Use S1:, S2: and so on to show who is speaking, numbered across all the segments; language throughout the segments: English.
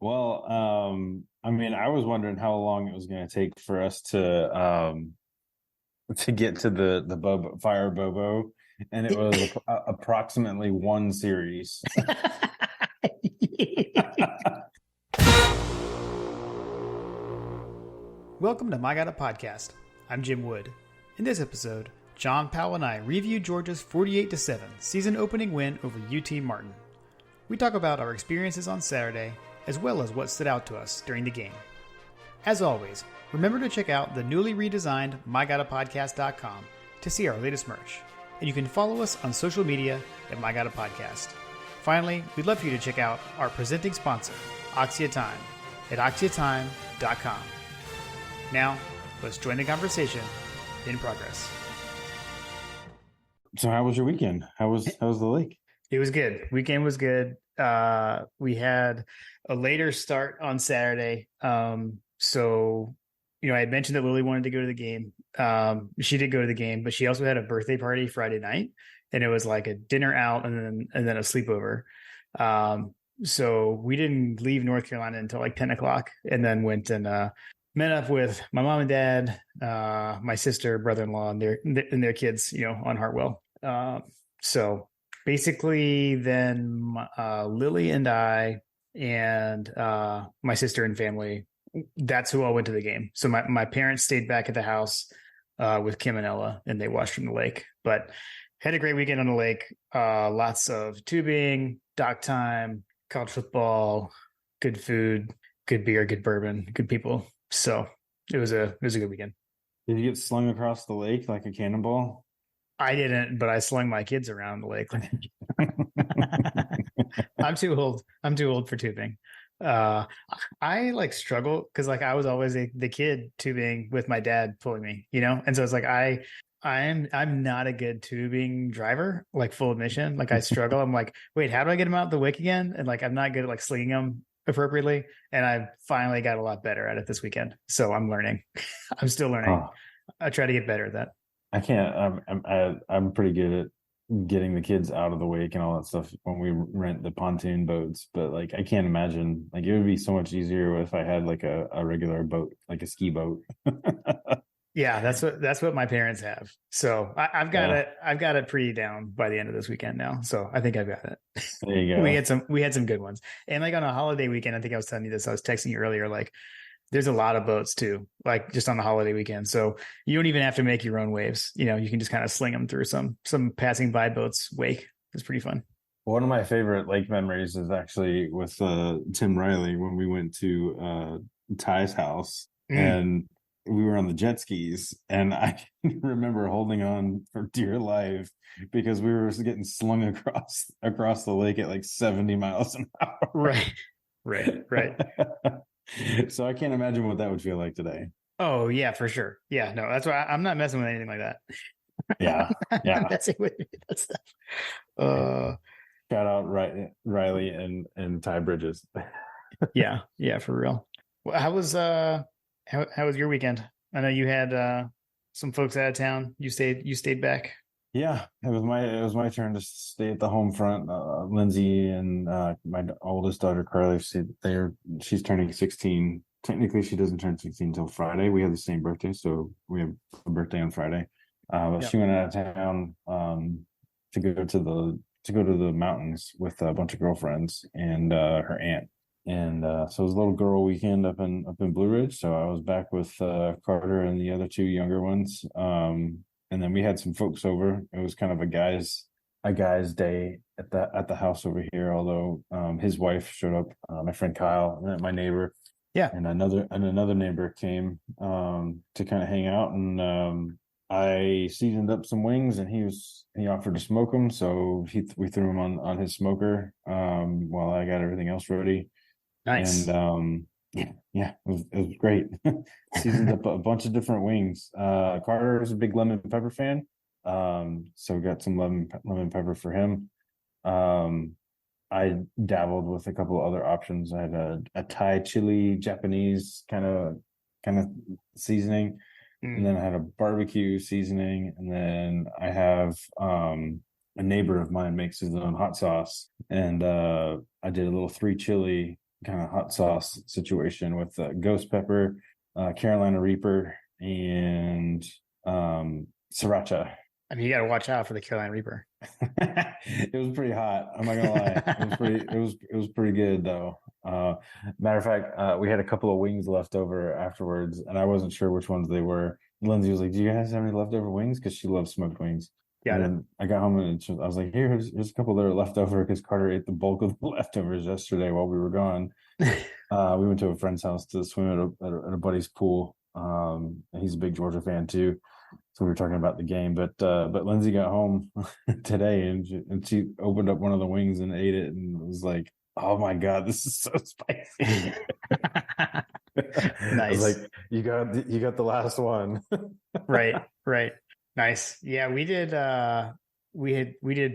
S1: I mean, I was wondering how long it was going to take for us to get to the Fire Bobo, and it was approximately one series.
S2: Welcome to My God, a Podcast. I'm Jim Wood. In this episode, John Powell and I review Georgia's 48-7 season opening win over UT Martin. We talk about our experiences on Saturday, as well as what stood out to us during the game. As always, remember to check out the newly redesigned MyGottaPodcast.com to see our latest merch. And you can follow us on social media at MyGottaPodcast. Finally, we'd love for you to check out our presenting sponsor, Oxia Time, at OxiaTime.com. Now, let's join the conversation in progress.
S1: So how was your weekend? How was the lake?
S2: It was good. Weekend was good. We had a later start on Saturday. So, I had mentioned that Lily wanted to go to the game. She did go to the game, but she also had a birthday party Friday night, and it was like a dinner out and then a sleepover. So we didn't leave North Carolina until like 10 o'clock, and then went and met up with my mom and dad, my sister, brother-in-law, and their kids, on Hartwell. So basically then Lily and I and my sister and family, that's who all went to the game. So my parents stayed back at the house with Kim and Ella, and they watched from the lake. But had a great weekend on the lake. Lots of tubing, dock time, college football, good food, good beer, good bourbon, good people. So it was a good weekend.
S1: Did you get slung across the lake like a cannonball?
S2: I didn't, but I slung my kids around the lake. I'm too old. I'm too old for tubing. I struggle because I was always the kid tubing with my dad pulling me, and so it's I'm not a good tubing driver, full admission. I struggle. I'm like, wait, how do I get them out the wick again? And I'm not good at slinging them appropriately. And I finally got a lot better at it this weekend. So I'm learning. I'm still learning.
S1: Oh.
S2: I try to get better at that.
S1: I can't. I'm pretty good at getting the kids out of the wake and all that stuff when we rent the pontoon boats. But I can't imagine. It would be so much easier if I had a regular boat, like a ski boat.
S2: Yeah, that's what my parents have. So I've got it pretty down by the end of this weekend now. So I think I've got it.
S1: There you go.
S2: we had some good ones. And on a holiday weekend, I think I was telling you this. I was texting you earlier. There's a lot of boats too, just on the holiday weekend. So you don't even have to make your own waves. You can just kind of sling them through some passing by boats wake. It's pretty fun.
S1: One of my favorite lake memories is actually with Tim Riley when we went to Ty's house and we were on the jet skis, and I remember holding on for dear life because we were getting slung across the lake at 70 miles an hour.
S2: Right.
S1: So I can't imagine what that would feel like today.
S2: Oh yeah, for sure. Yeah, no, that's why I'm not messing with anything like that.
S1: Yeah.
S2: I'm not messing with that stuff.
S1: Shout out Riley and Ty Bridges.
S2: yeah, for real. Well, how was your weekend? I know you had some folks out of town. You stayed back.
S1: Yeah, it was my turn to stay at the home front. Lindsay and my oldest daughter Carly, she's turning 16. Technically, she doesn't turn 16 until Friday. We have the same birthday, so we have a birthday on Friday. But she went out of town to go to the mountains with a bunch of girlfriends and her aunt. And so it was a little girl weekend up in Blue Ridge. So I was back with Carter and the other two younger ones. And then we had some folks over. It was kind of a guy's day at the house over here. Although his wife showed up, my friend Kyle, and my neighbor, and another neighbor came to kind of hang out. And I seasoned up some wings, and he offered to smoke them, so we threw them on his smoker while I got everything else ready.
S2: Nice.
S1: And yeah, it was great. Seasoned up a bunch of different wings. Carter is a big lemon pepper fan, so got some lemon pepper for him. I dabbled with a couple of other options. I had a Thai chili Japanese kind of seasoning, and then I had a barbecue seasoning, and then I have a neighbor of mine makes his own hot sauce, and I did a little 3 chili kind of hot sauce situation with ghost pepper, Carolina Reaper, and sriracha.
S2: I mean, you got to watch out for the Carolina Reaper.
S1: It was pretty hot. I'm not gonna lie. It was pretty good though. Matter of fact, we had a couple of wings left over afterwards, and I wasn't sure which ones they were. Lindsay was like, "Do you guys have any leftover wings?" Because she loves smoked wings.
S2: Got
S1: And
S2: it.
S1: then I got home and I was like, here's a couple that are left over because Carter ate the bulk of the leftovers yesterday while we were gone. We went to a friend's house to swim at a buddy's pool. And he's a big Georgia fan too. So we were talking about the game, but Lindsay got home today and she opened up one of the wings and ate it and was like, "Oh my God, this is so spicy." I was
S2: Nice.
S1: like, you got the last one."
S2: Right. Right. Nice. Yeah, we did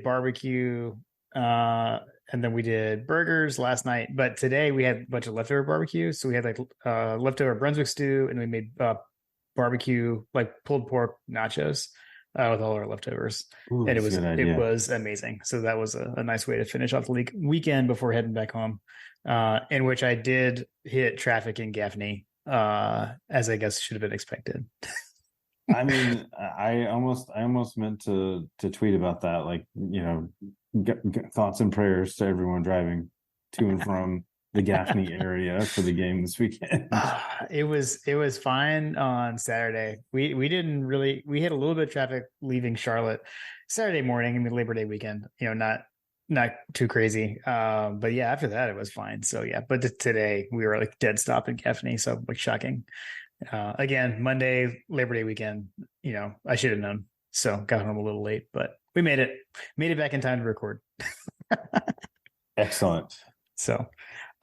S2: barbecue, and then we did burgers last night. But today we had a bunch of leftover barbecue. So we had like leftover Brunswick stew, and we made barbecue like pulled pork nachos with all our leftovers.
S1: Ooh,
S2: And
S1: that's a good
S2: it
S1: idea.
S2: was amazing. So that was a nice way to finish off the weekend before heading back home. In which I did hit traffic in Gaffney, as I guess should have been expected.
S1: I mean, I almost meant to tweet about that, like, get thoughts and prayers to everyone driving to and from the Gaffney area for the game this weekend.
S2: It was fine on Saturday. We didn't really, we had a little bit of traffic leaving Charlotte Saturday morning in the Labor Day weekend. Not too crazy. But yeah, after that it was fine. So yeah, but today we were like dead stop in Gaffney. So like shocking. Again, Monday, Labor Day weekend, I should have known. So got home a little late, but we made it back in time to record.
S1: Excellent.
S2: So,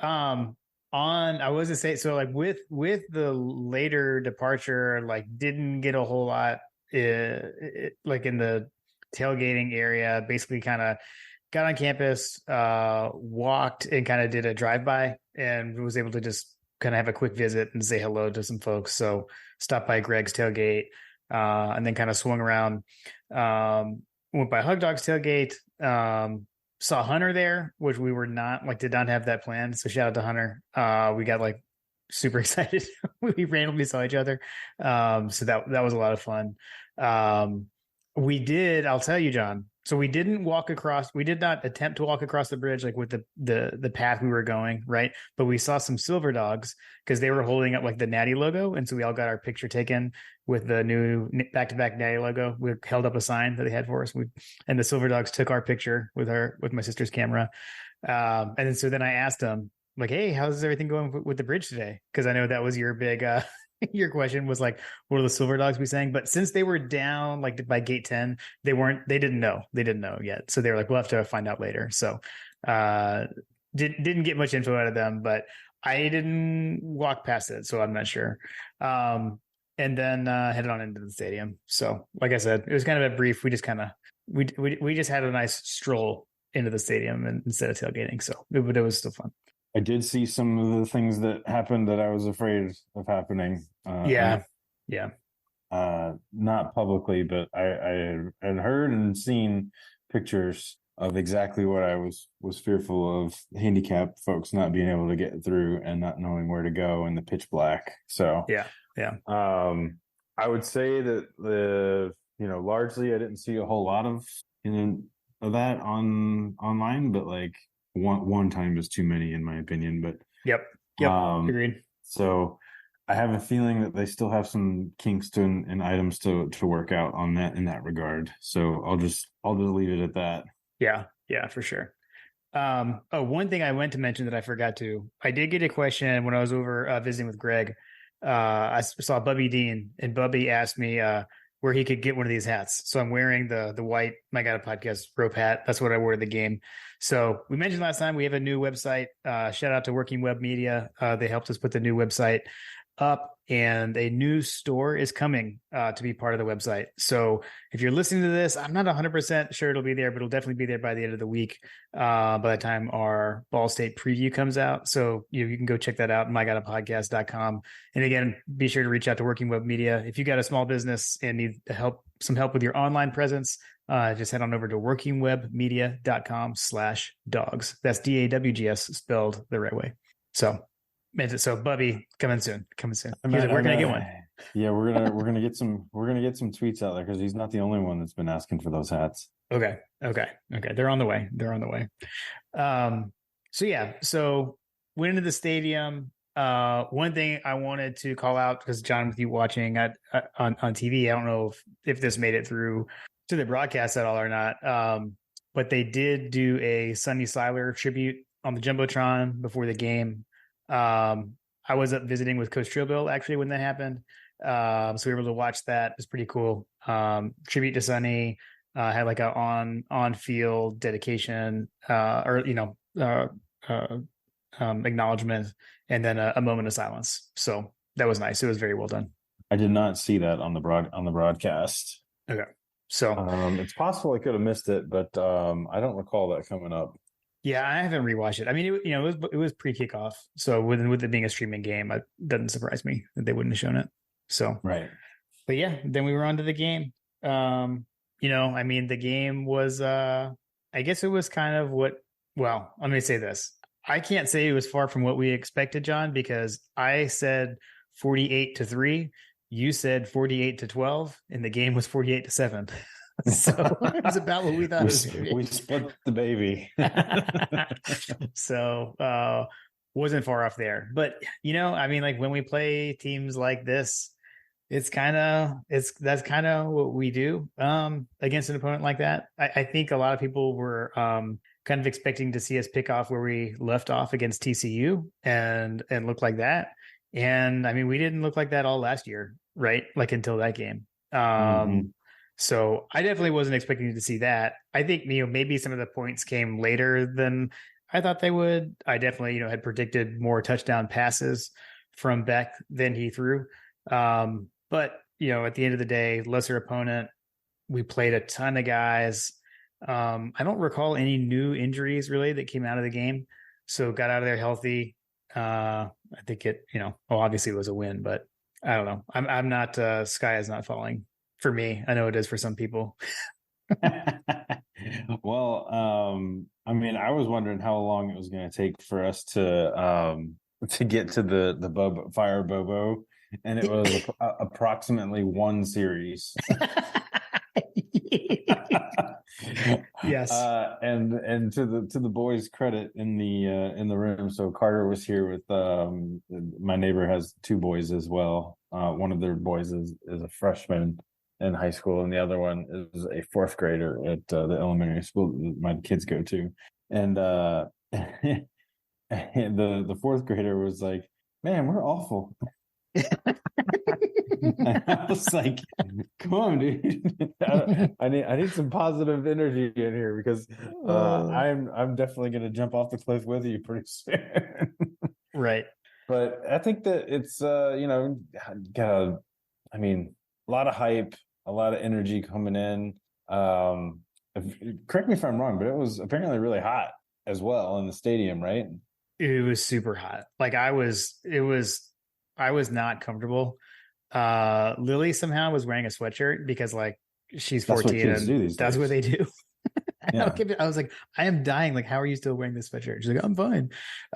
S2: I was to say, so like with the later departure, like didn't get a whole lot, like in the tailgating area, basically kind of got on campus, walked and kind of did a drive-by and was able to just kind of have a quick visit and say hello to some folks. So stopped by Greg's tailgate, and then kind of swung around, went by Hug Dog's tailgate, saw Hunter there, which we were did not have that planned. So shout out to Hunter. We got like super excited. We randomly saw each other. So that was a lot of fun. I'll tell you, John. So we did not attempt to walk across the bridge like with the path we were going, right? But we saw some silver dogs because they were holding up like the Natty logo. And so we all got our picture taken with the new back-to-back Natty logo. We held up a sign that they had for us. And the silver dogs took our picture with my sister's camera. And then I asked them, like, "Hey, how's everything going with the bridge today?" Because I know that was your big your question was like, what are the silver dogs be saying? But since they were down like by gate 10, they didn't know yet. So they were like, we'll have to find out later. So didn't get much info out of them, but I didn't walk past it, so I'm not sure. And then headed on into the stadium. So like I said, it was kind of a brief, we just kind of we just had a nice stroll into the stadium instead of tailgating. So it was still fun.
S1: I did see some of the things that happened that I was afraid of happening.
S2: Yeah.
S1: Not publicly, but I had heard and seen pictures of exactly what I was fearful of: handicapped folks not being able to get through and not knowing where to go in the pitch black. So
S2: Yeah.
S1: I would say that largely I didn't see a whole lot of that online, but like one time is too many in my opinion. But
S2: Yep. Agreed.
S1: So I have a feeling that they still have some kinks and items to work out on that in that regard. So I'll just leave it at that.
S2: Yeah, for sure. One thing I went to mention that I forgot to. I did get a question when I was over visiting with Greg. I saw Bubby Dean, and Bubby asked me where he could get one of these hats. So I'm wearing the white My God Podcast rope hat. That's what I wore to the game. So we mentioned last time we have a new website. Shout out to Working Web Media. They helped us put the new website up, and a new store is coming to be part of the website. So if you're listening to this, I'm not 100% sure it'll be there, but it'll definitely be there by the end of the week, by the time our Ball State preview comes out. So you can go check that out, mygodapodcast.com. And again, be sure to reach out to Working Web Media. If you got a small business and need some help with your online presence, just head on over to workingwebmedia.com/dogs. That's DAWGS spelled the right way. So, Bubby coming soon. He's like,
S1: I
S2: where can I get one?
S1: Yeah, we're gonna get some tweets out there because he's not the only one that's been asking for those hats.
S2: Okay. They're on the way. So yeah, so went into the stadium. One thing I wanted to call out, because John, with you watching on TV, I don't know if this made it through to the broadcast at all or not. But they did do a Sonny Seiler tribute on the Jumbotron before the game. I was up visiting with Coach Trillbill actually when that happened. So we were able to watch that. It's pretty cool. Tribute to Sonny. Had like a on field dedication, or acknowledgement, and then a moment of silence. So that was nice. It was very well done.
S1: I did not see that on the broadcast.
S2: Okay, so
S1: it's possible I could have missed it, but I don't recall that coming up.
S2: Yeah, I haven't rewatched it. I mean, it was pre kickoff, so with it being a streaming game, it doesn't surprise me that they wouldn't have shown it. So
S1: right,
S2: but yeah, then we were on to the game. I mean, the game was, I guess it was kind of well, let me say this. I can't say it was far from what we expected, John, because I said 48-3. You said 48-12, and the game was 48-7. So it was about what we thought.
S1: We split the baby.
S2: So wasn't far off there. But, I mean, like when we play teams like this, that's kind of what we do against an opponent like that. I think a lot of people were kind of expecting to see us pick off where we left off against TCU and look like that. And I mean, we didn't look like that all last year, right? Like until that game. So I definitely wasn't expecting to see that. I think, maybe some of the points came later than I thought they would. I definitely, had predicted more touchdown passes from Beck than he threw. But, at the end of the day, lesser opponent, we played a ton of guys. I don't recall any new injuries really that came out of the game. So got out of there healthy. I think it, obviously it was a win, but I don't know. I'm not, sky is not falling for me. I know it is for some people.
S1: Well, I mean, I was wondering how long it was going to take for us to get to the Fire Bobo, and it was approximately one series.
S2: Yes.
S1: And to the boys' credit in the room, so Carter was here with my neighbor has two boys as well. One of their boys is a freshman in high school, and the other one is a fourth grader at the elementary school that my kids go to. And the fourth grader was like, "Man, we're awful." I was like, "Come on, dude! I need some positive energy in here because I'm definitely going to jump off the cliff with you pretty soon."
S2: Right.
S1: But I think that it's got a lot of hype, a lot of energy coming in. Correct me if I'm wrong, but it was apparently really hot as well in the stadium, right?
S2: It was super hot. Like I was not comfortable. Lily somehow was wearing a sweatshirt because like she's 14 and that's what they do. Yeah. I was like, I am dying. Like, how are you still wearing this sweatshirt? She's like, I'm fine.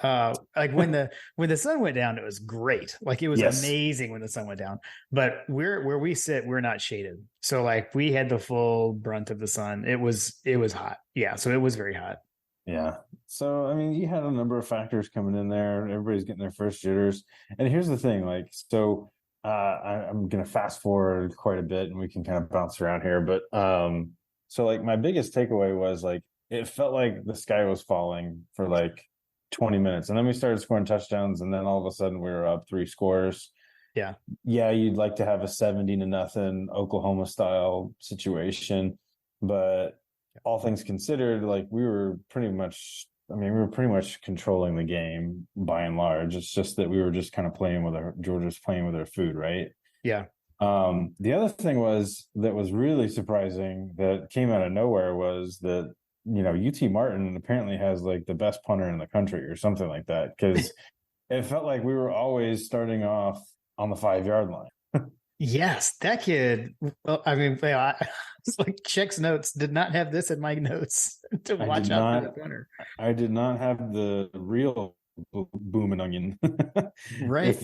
S2: Like when the sun went down, it was great. Like it was amazing when the sun went down. But where we sit, we're not shaded. So like we had the full brunt of the sun. It was hot. Yeah. So it was very hot.
S1: Yeah. So I mean, you had a number of factors coming in there. Everybody's getting their first jitters. And here's the thing, like, so I'm gonna fast forward quite a bit and we can kind of bounce around here. But so like my biggest takeaway was like it felt like the sky was falling for like 20 minutes. And then we started scoring touchdowns, and then all of a sudden we were up 3 scores.
S2: Yeah.
S1: Yeah, you'd like to have a 70-0 Oklahoma style situation, but all things considered, like we were pretty much controlling the game by and large. It's just that we were just kind of Georgia's playing with our food, right?
S2: Yeah.
S1: The other thing that was really surprising that came out of nowhere was that, UT Martin apparently has like the best punter in the country or something like that. Cause it felt like we were always starting off on the 5-yard line.
S2: Yes, that kid. Well, I mean, it's like Check's notes did not have this in my notes to watch out for the punter.
S1: I did not have the real Boom and onion.
S2: Right.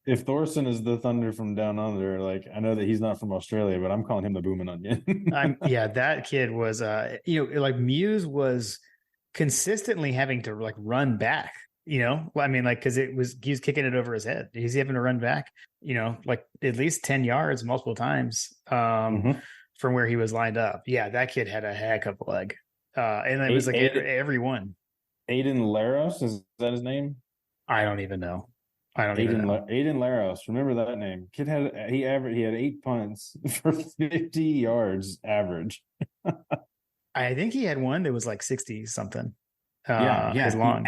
S1: If Thorson is the Thunder from down under, like I know that he's not from Australia, but I'm calling him the Boom and Onion.
S2: Yeah, that kid was like Muse was consistently having to like run back, I mean, like, because he was kicking it over his head. He's having to run back, like at least 10 yards multiple times
S1: Mhm.
S2: from where he was lined up. Yeah, that kid had a heck of a leg. And it was like
S1: Aiden,
S2: every one.
S1: Aiden Laros, is that his name?
S2: I don't even know. I don't even know.
S1: Aiden Laros, remember that name? Kid he had 8 punts for 50 yards average.
S2: I think he had one that was like 60 something.
S1: Yeah,
S2: His
S1: yeah.
S2: long.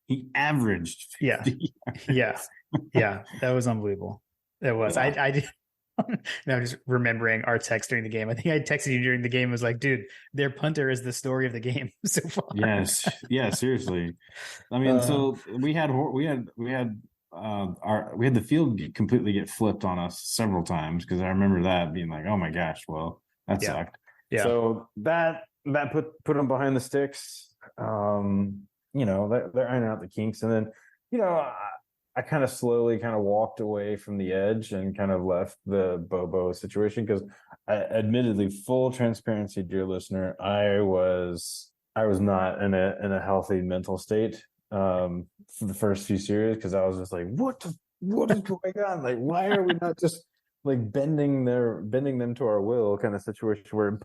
S1: He averaged
S2: Yeah.
S1: 50
S2: Yeah.
S1: yards.
S2: Yeah. That was unbelievable. That was.
S1: Yeah.
S2: I did. Now just remembering our text during the game. I think I texted you during the game. Was like, dude, their punter is the story of the game so far.
S1: Yes. Yeah, seriously. I mean,
S2: Uh,
S1: so we had the field completely get flipped on us several times because I remember that being like, oh my gosh, well, that
S2: yeah.
S1: sucked.
S2: Yeah.
S1: So that put them behind the sticks. They're ironing out the kinks, and then I kind of slowly kind of walked away from the edge and kind of left the Bobo situation because admittedly, full transparency, dear listener, I was not in a healthy mental state for the first few series because I was just like, what is going on? Like, why are we not just like bending them to our will kind of situation? We're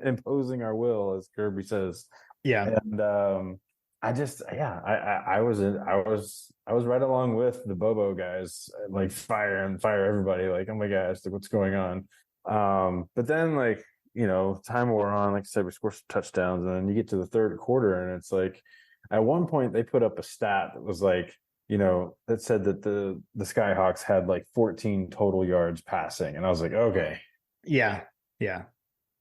S1: imposing our will, as Kirby says.
S2: Yeah.
S1: And I just I was right along with the Bobo guys, like fire everybody, like, oh my gosh, like, what's going on? But then, like, time wore on. Like I said, we scored some touchdowns, and then you get to the third quarter, and it's like at one point they put up a stat that was like, that said that the Skyhawks had like 14 total yards passing, and I was like, okay,
S2: Yeah. Yeah.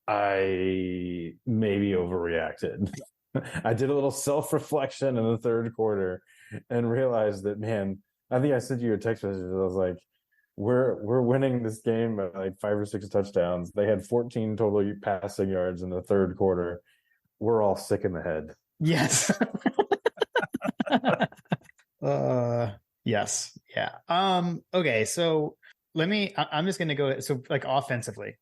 S1: I maybe overreacted. I did a little self-reflection in the third quarter and realized that, man, I think I sent you a text message. I was like, we're winning this game by like 5 or 6 touchdowns. They had 14 total passing yards in the third quarter. We're all sick in the head.
S2: Yes. Yes. Yeah. Okay. So I'm just going to go. So like offensively,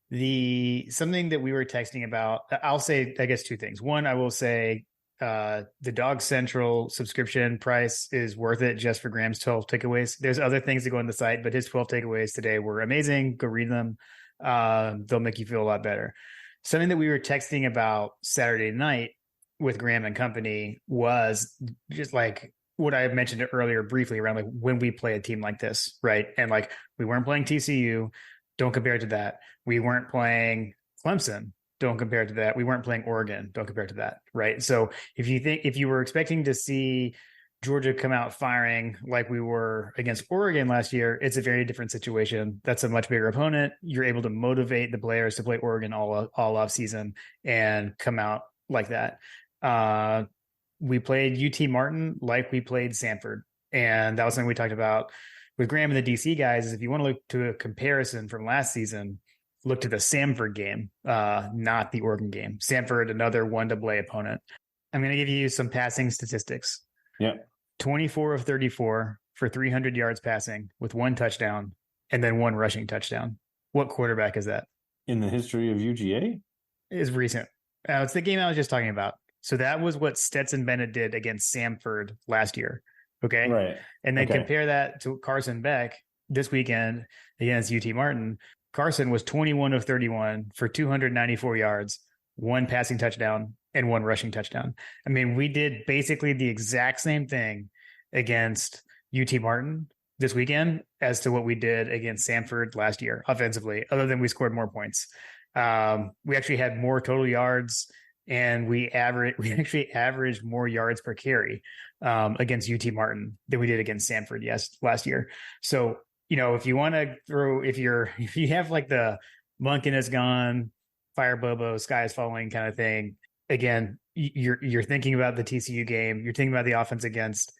S2: the something that we were texting about, I'll say, I guess two things. One, I will say, the Dog Central subscription price is worth it just for Graham's 12 takeaways. There's other things that go on the site, but his 12 takeaways today were amazing. Go read them. They'll make you feel a lot better. Something that we were texting about Saturday night with Graham and company was just like what I mentioned earlier briefly around like when we play a team like this, right? And like we weren't playing TCU, don't compare it to that. We weren't playing Clemson, don't compare it to that. We weren't playing Oregon, don't compare it to that, right? So if you were expecting to see Georgia come out firing like we were against Oregon last year, it's a very different situation. That's a much bigger opponent. You're able to motivate the players to play Oregon all off season and come out like that. We played UT Martin like we played Samford. And that was something we talked about with Graham and the DC guys. Is if you want to look to a comparison from last season, look to the Samford game, not the Oregon game. Samford, another 1AA opponent. I'm going to give you some passing statistics.
S1: Yeah.
S2: 24 of 34 for 300 yards passing with 1 touchdown and then 1 rushing touchdown. What quarterback is that?
S1: In the history of UGA?
S2: Is recent. It's the game I was just talking about. So that was what Stetson Bennett did against Samford last year. Okay.
S1: Right.
S2: And then
S1: Okay.
S2: compare that to Carson Beck this weekend against UT Martin. Carson was 21 of 31 for 294 yards, 1 passing touchdown, and 1 rushing touchdown. I mean, we did basically the exact same thing against UT Martin this weekend as to what we did against Samford last year offensively, other than we scored more points. We actually had more total yards, and we actually averaged more yards per carry against UT Martin than we did against Samford last year. So, if you want to if you have like the Monken is gone, fire Bobo, sky is falling kind of thing, again, you're thinking about the TCU game. You're thinking about the offense against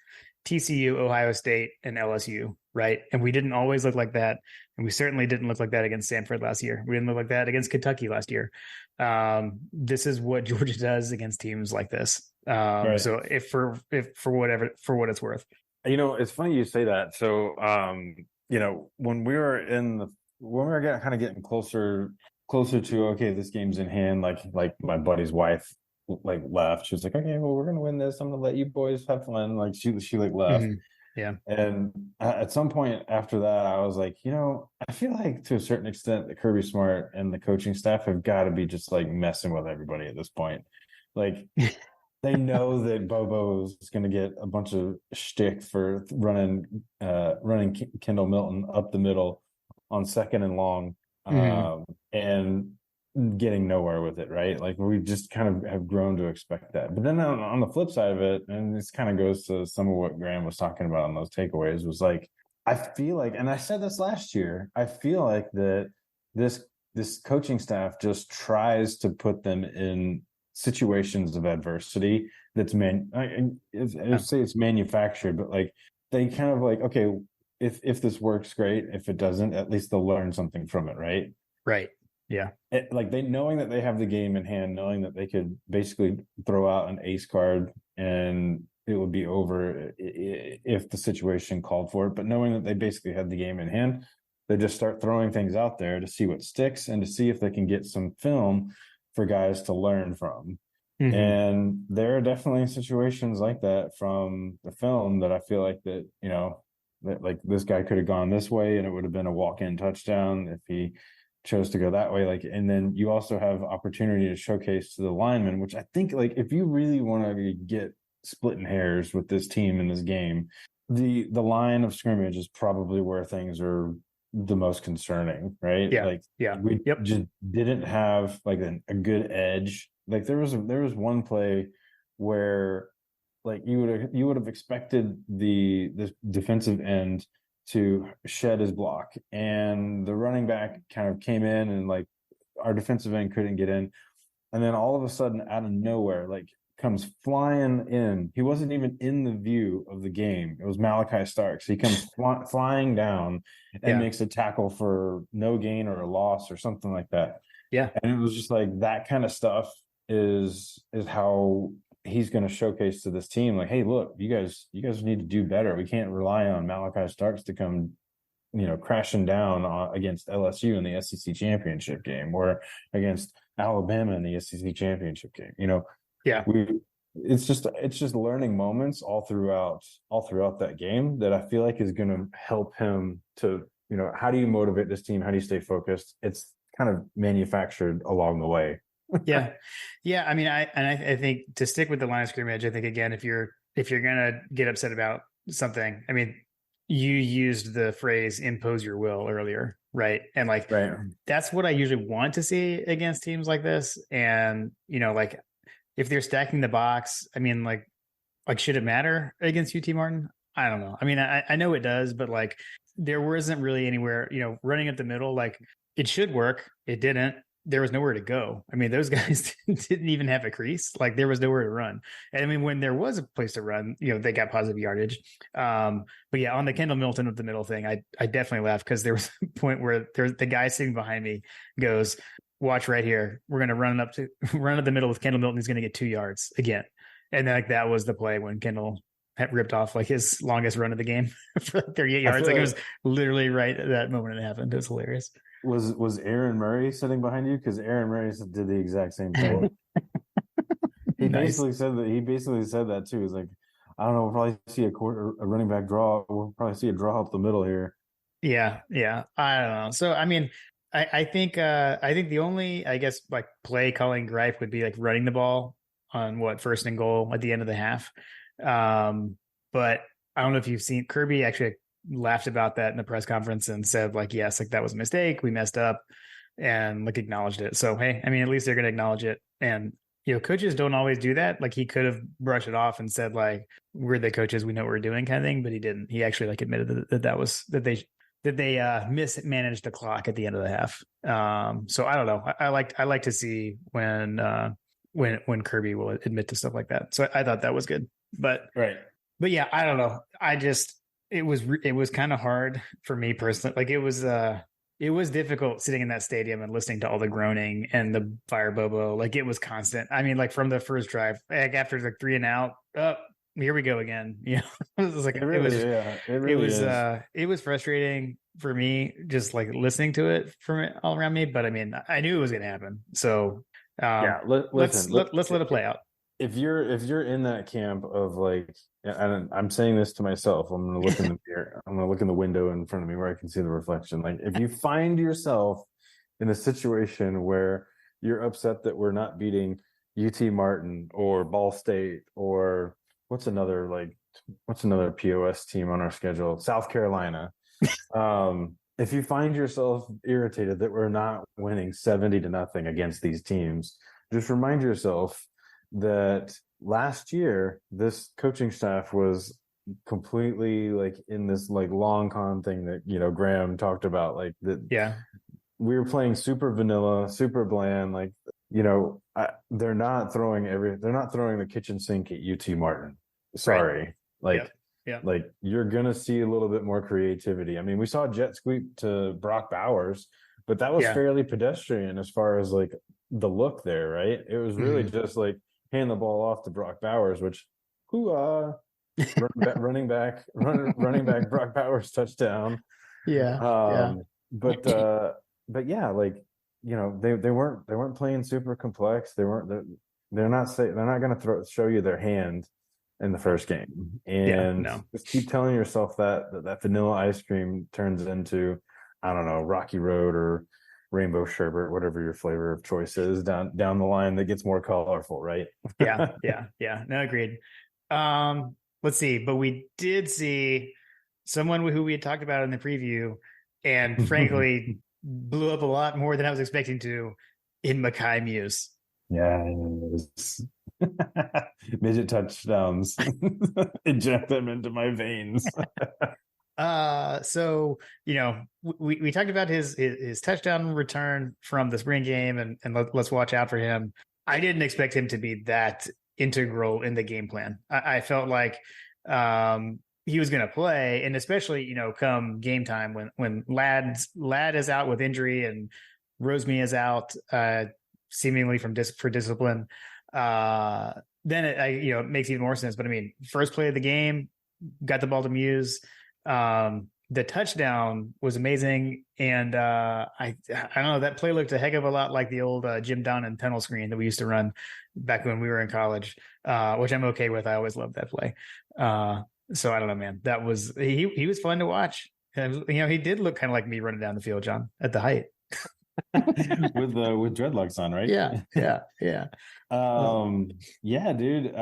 S2: TCU, Ohio State, and LSU. right? And we didn't always look like that. And we certainly didn't look like that against Stanford last year. We didn't look like that against Kentucky last year. This is what Georgia does against teams like this.
S1: Right.
S2: So if for what it's worth.
S1: It's funny you say that. So, when we were kind of getting closer to, okay, this game's in hand, like my buddy's wife like left. She was like, okay, well, we're gonna win this. I'm gonna let you boys have fun. Like she like left.
S2: Mhm. Yeah.
S1: And at some point after that, I was like, I feel like to a certain extent, the Kirby Smart and the coaching staff have got to be just like messing with everybody at this point. Like they know that Bobo is going to get a bunch of shtick for running Kendall Milton up the middle on second and long,
S2: Mhm.
S1: and getting nowhere with it, right? Like we just kind of have grown to expect that. But then on the flip side of it, and this kind of goes to some of what Graham was talking about on those takeaways, was like, I feel like, and I said this last year, I feel like that this coaching staff just tries to put them in situations of adversity that's I say it's manufactured, but like they kind of like, okay, if this works, great. If it doesn't, at least they'll learn something from it, right?
S2: Right. Yeah.
S1: Like they knowing that they have the game in hand, knowing that they could basically throw out an ace card and it would be over if the situation called for it. But knowing that they basically had the game in hand, they just start throwing things out there to see what sticks and to see if they can get some film for guys to learn from.
S2: Mhm.
S1: And there are definitely situations like that from the film that I feel like that, that like this guy could have gone this way and it would have been a walk-in touchdown if he chose to go that way. Like, and then you also have opportunity to showcase to the linemen, which I think, like, if you really want to get splitting hairs with this team in this game, the line of scrimmage is probably where things are the most concerning, right?
S2: Yeah.
S1: Like,
S2: Yeah.
S1: we
S2: Yep.
S1: just didn't have like a good edge. Like there was one play where like you would have expected this defensive end to shed his block, and the running back kind of came in and like our defensive end couldn't get in, and then all of a sudden out of nowhere like comes flying in. He wasn't even in the view of the game. It was Malachi Starks. He comes flying down and
S2: Yeah.
S1: makes a tackle for no gain or a loss or something like that.
S2: Yeah.
S1: And it was just like that kind of stuff is how he's going to showcase to this team, like, hey, look, you guys need to do better. We can't rely on Malachi Starks to come, crashing down against LSU in the SEC championship game or against Alabama in the SEC championship game.
S2: Yeah.
S1: It's just learning moments all throughout that game that I feel like is going to help him to, how do you motivate this team? How do you stay focused? It's kind of manufactured along the way.
S2: Yeah. Yeah. I mean, I think to stick with the line of scrimmage, I think again, if you're gonna get upset about something, I mean, you used the phrase impose your will earlier, right? And like
S1: Right.
S2: that's what I usually want to see against teams like this. And like if they're stacking the box, I mean, like should it matter against UT Martin? I don't know. I mean, I know it does, but like there wasn't really anywhere, running up the middle, like it should work. It didn't. There was nowhere to go. I mean, those guys didn't even have a crease. Like there was nowhere to run. And I mean, when there was a place to run, they got positive yardage. But yeah, on the Kendall Milton with the middle thing, I definitely laughed because there was a point where there's the guy sitting behind me goes, watch right here. We're going to run up the middle with Kendall Milton. He's going to get 2 yards again. And then, like that was the play when Kendall had ripped off like his longest run of the game for 38 yards. Like it was literally right at that moment it happened. It was hilarious.
S1: Was Aaron Murray sitting behind you? Because Aaron Murray did the exact same thing. He
S2: Nice.
S1: basically said that. He basically said that too. He's like, I don't know. We'll probably see a running back draw. We'll probably see a draw up the middle here.
S2: Yeah, yeah. I don't know. So I mean, I think the only, I guess, like play calling gripe would be like running the ball on first and goal at the end of the half. But I don't know if you've seen Kirby actually laughed about that in the press conference and said like, yes, like that was a mistake. We messed up and like acknowledged it. So, hey, I mean, at least they're going to acknowledge it. And, coaches don't always do that. Like he could have brushed it off and said like, we're the coaches, we know what we're doing kind of thing, but he didn't. He actually like admitted that they mismanaged the clock at the end of the half. So I don't know. I like to see when Kirby will admit to stuff like that. So I thought that was good, but
S1: Right.
S2: yeah, I don't know. it was kind of hard for me personally. Like it was difficult sitting in that stadium and listening to all the groaning and the fire bobo. Like it was constant. I mean, like from the first drive, like after the 3 and out, here we go again. You know, it was like
S1: It really, yeah, it really is.
S2: it was frustrating for me just like listening to it from all around me. But I mean, I knew it was going to happen. So
S1: Yeah,
S2: let's
S1: listen,
S2: let's let it play out.
S1: if you're in that camp of like, and I'm saying this to myself, I'm gonna look in the mirror, I'm gonna look in the window in front of me where I can see the reflection. Like, if you find yourself in a situation where you're upset that we're not beating UT Martin or Ball State or what's another like what's another POS team on our schedule, South Carolina. If you find yourself irritated that we're not winning 70-0 against these teams, just remind yourself that last year this coaching staff was completely like in this like long con thing that Graham talked about, like that
S2: Yeah.
S1: we were playing super vanilla, super bland, like they're not throwing the kitchen sink at UT Martin. Sorry.
S2: Right.
S1: Like
S2: Yep. Yeah.
S1: like you're gonna see a little bit more creativity. I mean, we saw jet sweep to Brock Bowers, but that was
S2: Yeah.
S1: fairly pedestrian as far as like the look there, right? It was really just like hand the ball off to Brock Bowers, which running back Brock Bowers touchdown.
S2: Yeah. Yeah.
S1: But yeah, like they weren't playing super complex. They're not going to show you their hand in the first game,
S2: Yeah.
S1: and
S2: No.
S1: just keep telling yourself that vanilla ice cream turns into, I don't know, Rocky Road or rainbow sherbet, whatever your flavor of choice is down the line, that gets more colorful, right?
S2: Yeah. Yeah. Yeah. No, agreed. Let's see, but we did see someone who we had talked about in the preview, and frankly, blew up a lot more than I was expecting to in Mekhi Muse.
S1: Yeah, midget touchdowns. Inject them into my veins.
S2: So we talked about his touchdown return from the spring game, and let's watch out for him. I didn't expect him to be that integral in the game plan. I felt like he was going to play, and especially come game time when Ladd is out with injury and Roseme is out seemingly for discipline. Then it makes even more sense. But I mean, first play of the game, got the ball to Muse. The touchdown was amazing, and I don't know, that play looked a heck of a lot like the old Jim Donnan tunnel screen that we used to run back when we were in college, which I'm okay with. I always loved that play. So I don't know, man. That was he was fun to watch. And, he did look kind of like me running down the field, John, at the height.
S1: with dreadlocks on, right?
S2: Yeah.
S1: Yeah, dude.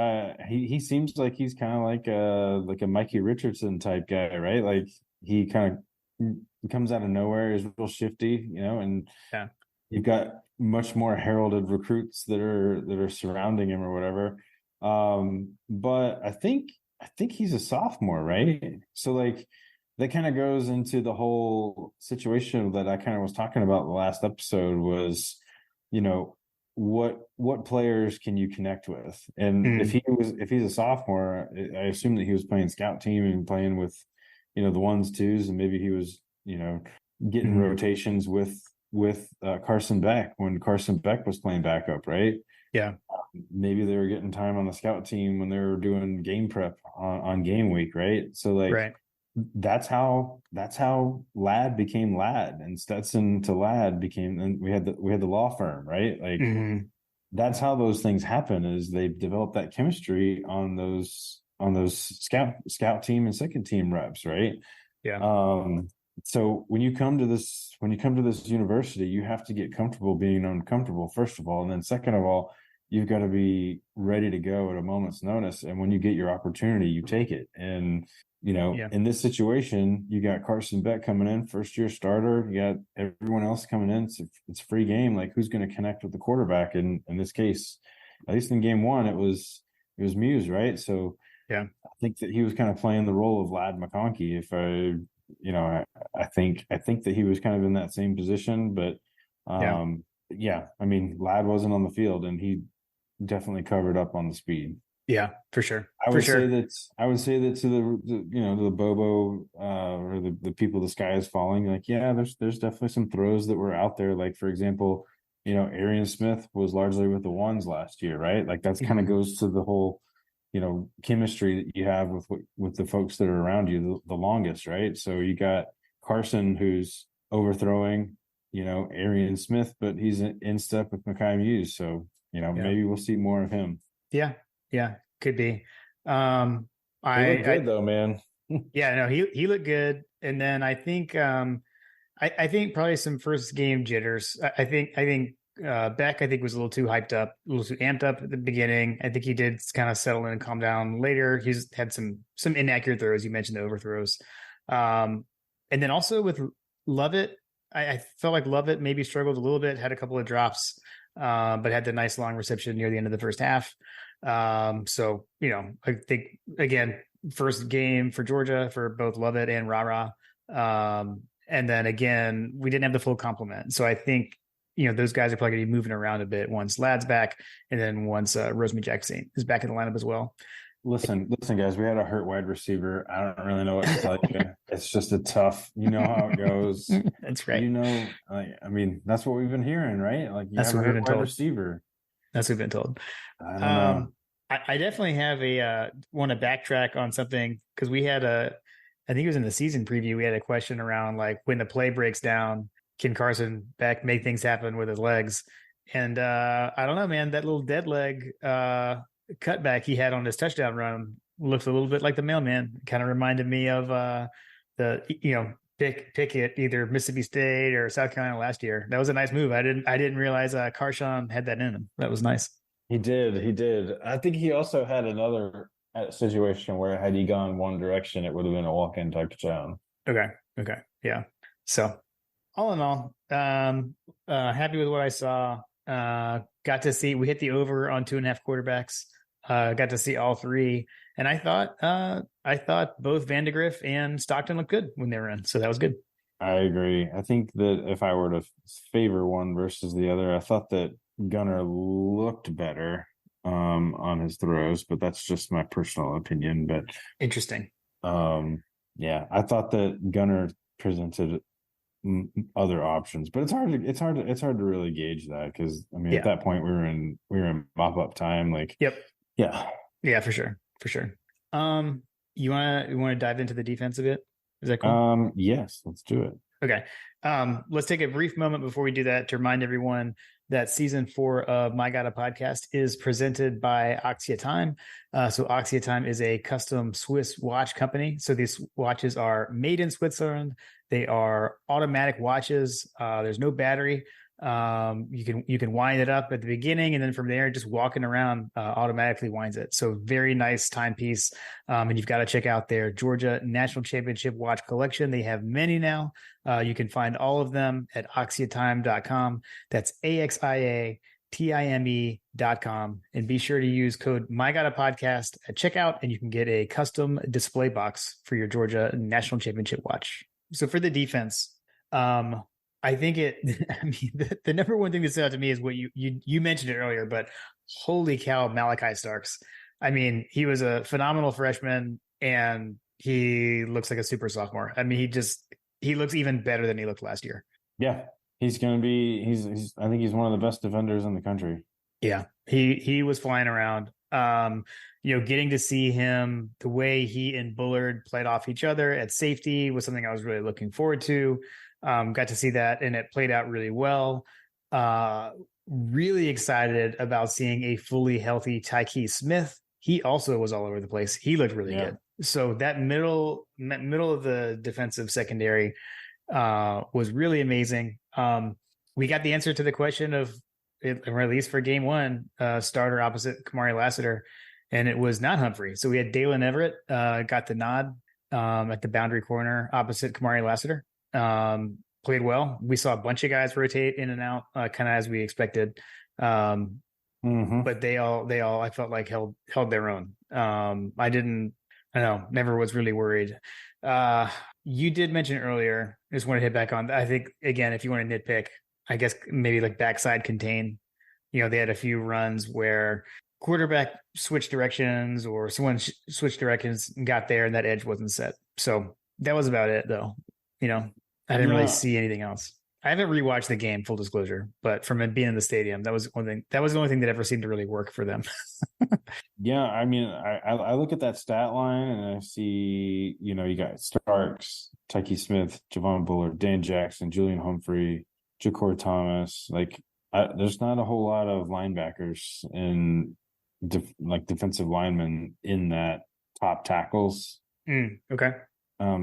S1: He seems like he's kind of like a Mikey Richardson type guy, right? Like he kind of comes out of nowhere, is real shifty, and
S2: yeah,
S1: you've got much more heralded recruits that are surrounding him or whatever. But I think he's a sophomore, right? So like that kind of goes into the whole situation that I kind of was talking about the last episode was, what players can you connect with? And if he's a sophomore, I assume that he was playing scout team and playing with, the ones, twos, and maybe he was, getting rotations with Carson Beck when Carson Beck was playing backup, right?
S2: Yeah.
S1: Maybe they were getting time on the scout team when they were doing game prep on game week, right? So like,
S2: right.
S1: That's how Ladd became Ladd, and Stetson to Ladd became, and we had the law firm, right? Like that's how those things happen, is they develop that chemistry on those scout team and second team reps, right?
S2: Yeah.
S1: So when you come to this university, you have to get comfortable being uncomfortable, first of all, and then second of all, you've got to be ready to go at a moment's notice. And when you get your opportunity, you take it. And in this situation, you got Carson Beck coming in, first year starter. You got everyone else coming in. It's a free game. Like, who's going to connect with the quarterback? In this case, at least in game one, it was Muse, right? So
S2: yeah,
S1: I think that he was kind of playing the role of Ladd McConkey. If I think that he was kind of in that same position, but yeah, I mean, Ladd wasn't on the field, and he definitely covered up on the speed.
S2: Yeah, for sure.
S1: I
S2: For
S1: would say
S2: sure.
S1: that to the Bobo or the people the sky is falling, like, yeah, there's definitely some throws that were out there. Like, for example, Arian Smith was largely with the ones last year, right? Like that's kind of
S2: Mhm.
S1: goes to the whole chemistry that you have with the folks that are around you the longest, right? So you got Carson, who's overthrowing, Arian Smith, but he's in step with Makai Hughes. So
S2: Yeah.
S1: maybe we'll see more of him.
S2: Yeah. Yeah. Could be. Um,
S1: He looked
S2: I
S1: good though, man.
S2: yeah, no, he looked good. And then I think I think probably some first game jitters. I think Beck I think was a little too hyped up, a little too amped up at the beginning. I think he did kind of settle in and calm down later. He's had some inaccurate throws. You mentioned the overthrows. And then also with Lovett, I felt like Lovett maybe struggled a little bit, had a couple of drops, but had the nice long reception near the end of the first half. So I think again, first game for Georgia for both Lovett and Rara. And then again, we didn't have the full complement. So I think, those guys are probably going to be moving around a bit once Ladd's back and then once Rosemary Jackson is back in the lineup as well.
S1: Listen, guys. We had a hurt wide receiver. I don't really know what to tell you. It's just a tough. You know how it goes.
S2: That's right.
S1: I mean, that's what we've been hearing, right? Like you
S2: That's
S1: have a
S2: what we've
S1: hurt
S2: been
S1: wide
S2: told.
S1: receiver.
S2: That's what we've been told.
S1: I don't know.
S2: I definitely have want to backtrack on something because I think it was in the season preview. We had a question around like when the play breaks down, can Carson Beck make things happen with his legs? And I don't know, man, that little dead leg cutback he had on his touchdown run looks a little bit like the mailman. Kind of reminded me of the Pickett, either Mississippi State or South Carolina last year. That was a nice move. I didn't realize Carshon had that in him. That was nice.
S1: He did. He did. I think he also had another situation where had he gone one direction, it would have been a walk-in touchdown.
S2: Okay. Okay. Yeah. So all in all, happy with what I saw. Got to see we hit the over on 2.5 quarterbacks. Got to see all three, and I thought both Vandegrift and Stockton looked good when they were in, so that was good.
S1: I agree. I think that if I were to favor one versus the other, I thought that Gunner looked better on his throws, but that's just my personal opinion. But
S2: Interesting.
S1: yeah, I thought that Gunner presented other options, but it's hard to really gauge that because I mean at
S2: Yeah.
S1: that point we were in mop up time. Like
S2: Yep.
S1: yeah,
S2: Yeah. For sure. For sure. You wanna dive into the defense a bit? Is that cool?
S1: yes, let's do it.
S2: Okay. Let's take a brief moment before we do that to remind everyone that season 4 of My God, a Podcast is presented by Oxia Time. So Oxia Time is a custom Swiss watch company. So these watches are made in Switzerland. They are automatic watches. There's no battery. You can wind it up at the beginning, and then from there, just walking around automatically winds it. So very nice timepiece. And you've got to check out their Georgia National Championship watch collection. They have many now. You can find all of them at axiatime.com. That's AXIATIME.com. And be sure to use code MyGottaPodcast at checkout, and you can get a custom display box for your Georgia National Championship watch. So for the defense, I think I mean, the number one thing that stood out to me is what you mentioned it earlier, but holy cow, Malachi Starks. I mean, he was a phenomenal freshman and he looks like a super sophomore. I mean, he looks even better than he looked last year.
S1: Yeah, he's gonna be. I think he's one of the best defenders in the country.
S2: Yeah, he was flying around. Getting to see him the way he and Bullard played off each other at safety was something I was really looking forward to. Got to see that, and it played out really well. Really excited about seeing a fully healthy Tyke Smith. He also was all over the place. He looked really good. So that middle of the defensive secondary was really amazing. We got the answer to the question of, or at least for game one, starter opposite Kamari Lassiter, and it was not Humphrey. So we had Dalen Everett got the nod at the boundary corner opposite Kamari Lassiter. Played well. We saw a bunch of guys rotate in and out, kind of as we expected. But they all I felt like held their own. Never was really worried. You did mention earlier, I just want to hit back on, I think, again, if you want to nitpick, I guess maybe like backside contain, they had a few runs where quarterback switched directions or someone switched directions and got there and that edge wasn't set. So that was about it, though. I didn't really
S1: Yeah,
S2: see anything else. I haven't rewatched the game, full disclosure, but from it being in the stadium, that was one thing. That was the only thing that ever seemed to really work for them.
S1: yeah. I mean, I look at that stat line and I see, you got Starks, Tyke Smith, Javon Bullard, Dan Jackson, Julian Humphrey, Ja'Cory Thomas. Like, there's not a whole lot of linebackers and defensive linemen in that top tackles
S2: Okay.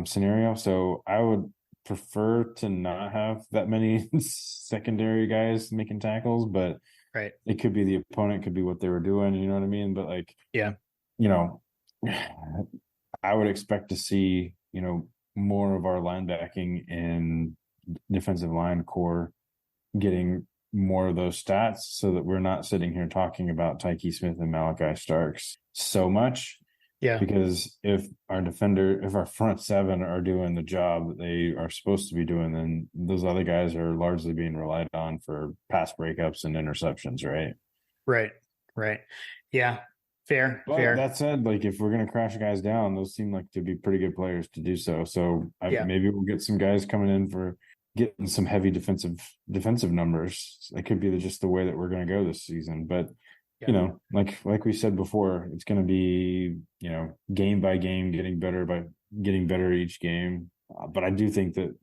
S1: scenario. So I would prefer to not have that many secondary guys making tackles, but
S2: Right.
S1: it could be the opponent, could be what they were doing, you know what I mean? But like,
S2: Yeah.
S1: you know, I would expect to see, more of our linebacking and defensive line core getting more of those stats so that we're not sitting here talking about Tyke Smith and Malachi Starks so much.
S2: Yeah.
S1: Because if our front seven are doing the job that they are supposed to be doing, then those other guys are largely being relied on for pass breakups and interceptions, right?
S2: Right. Right. Yeah. Fair.
S1: But
S2: Fair.
S1: that said, like if we're gonna crash guys down, those seem like to be pretty good players to do so. So
S2: Yeah.
S1: maybe we'll get some guys coming in for getting some heavy defensive numbers. That could be just the way that we're gonna go this season. But
S2: Yeah.
S1: like we said before, it's going to be, game by game, getting better each game. But I do think that